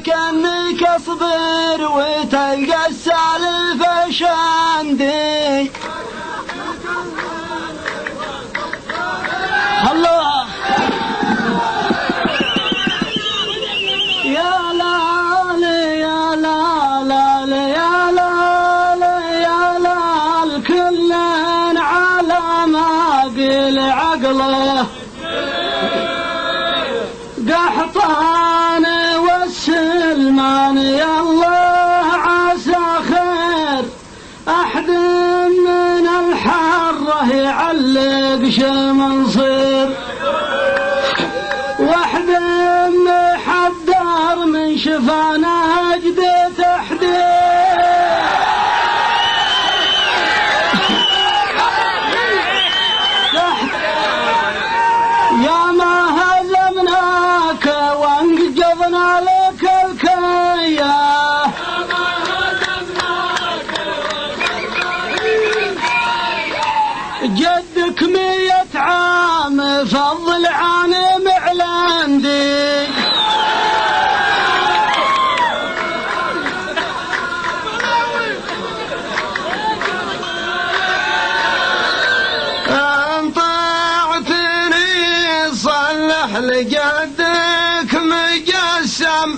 كأنك اصبر وتلقى السالفة شاندي. الله يا لال يا لال يا لال يا لال كل على ما قيل عقله قحطان والسلمان. يا الله عسى خير أحد من الحرة يعلق شمنصير، واحد محضر من شفانه أجدي تحديد. يا ما هزمناك وانقذنا لك الكيا، جدك 100 عام فضل عن معلندي. ان طاعتني صلح لجدك مجسم،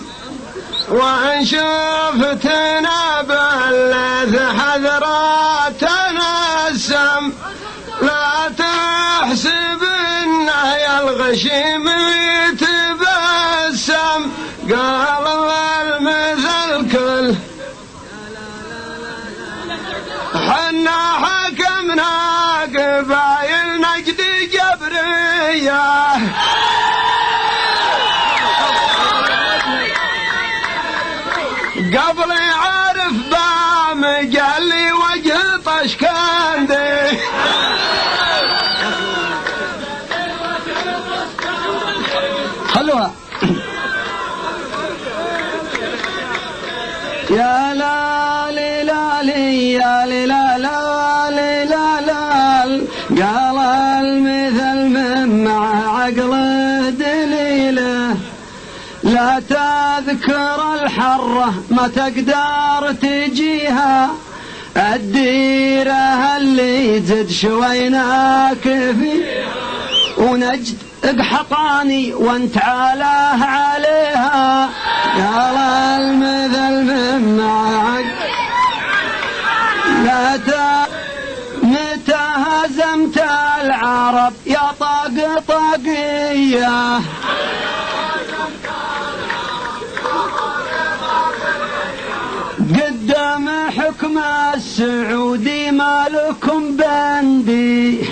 وان شفتنا بلث حذرات تنسم. لا تحسب انه يا الغشيم يتبسم، قال المثل كل حنا حكمنا قبايل نجد جبريه. قبل يعرف بام قال لي وجه طشكندي. خلوها يا لالي لالي يا لالي لالي. قال المثل من مع عقله دليله، لا تذكر الحرة ما تقدر تجيها، الديرة اللي تزد شويناك فيها، ونجد اقحطاني وانت عالاه عليها. قال المثل من معك لا متى هزمت العرب يا طاق طاقية، قدام حكم السعودي ما لكم بندي.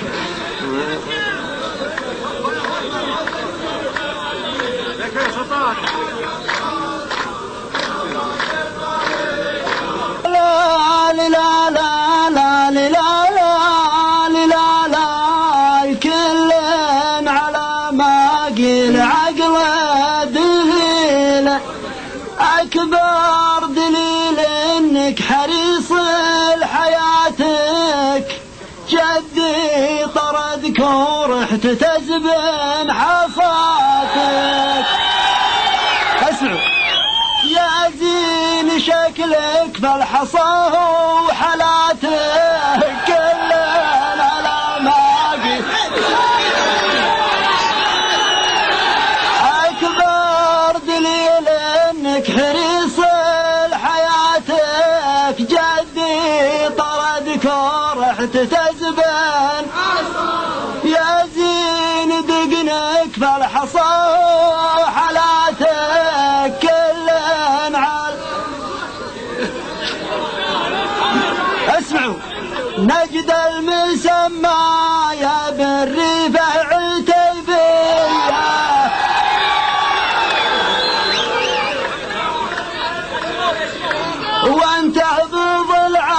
لا لا لا لا لا لا لا لا كل على ما قيل عقله دليل، أكبر دليل إنك حريص لحياتك، جدي طردك ورحت تزبن حفاتك. اسمعوا يا زين شكلك بالحصى وحلاتك كلنا على ما قيل، أكبر دليل إنك حريص لحياتك، جدي طردك ورحت تزبن. يا زين دقنك بالحصى وحلاتك كلن عال. اسمعوا نجد المسمى يا بالرفع عتيبية، وانت بضلع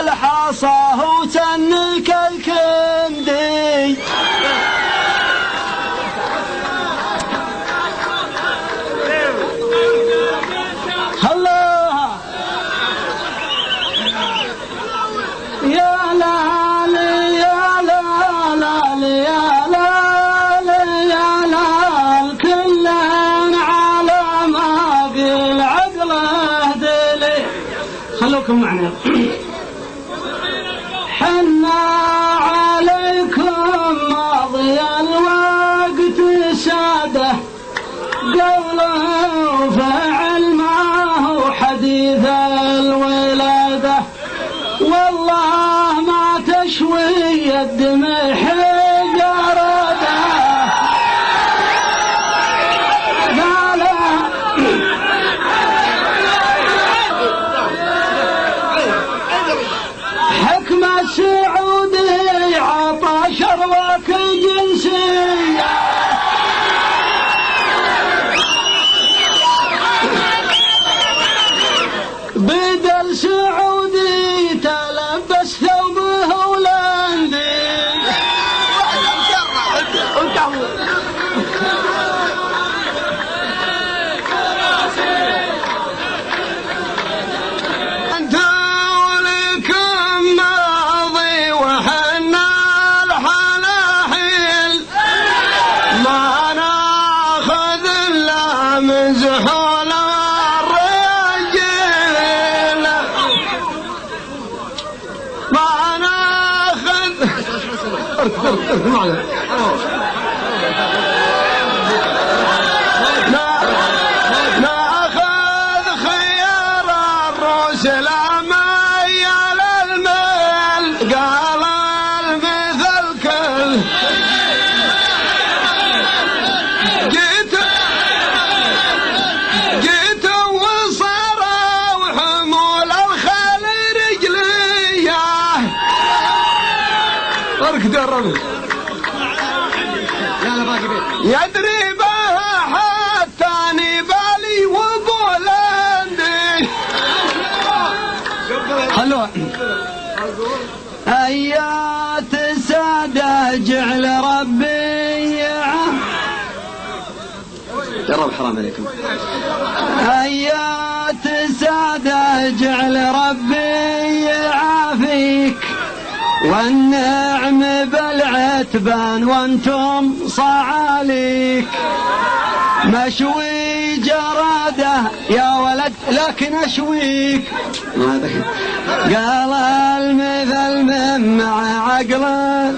الحصى وتنك الكندي. الله يا لالي يا لالي خلوكم معنا. حنا عليكم ماضي الوقت ساده، قوله وفعل ما هو حديث الولادة، والله ما تشوي الدمع حجارته. حكم السعودي عطى شروك جنسية، بدل سعودي تلبس ثوبه هولندي. ناخذ خيار الروس لميال المال، قال المثل كل جيت وصاروا حمول الخيل رجليه. اركض يا الرجل يدري بها حتى نبالي وبولندي. خلوها. ايات السادة جعل ربي جرب حرام عليكم. ايات السادة جعل ربي يعافيك، والنعم بالعتبان وانتم صعاليك. مشوي جرادة يا ولد لكن اشويك، قال المثل من مع عقله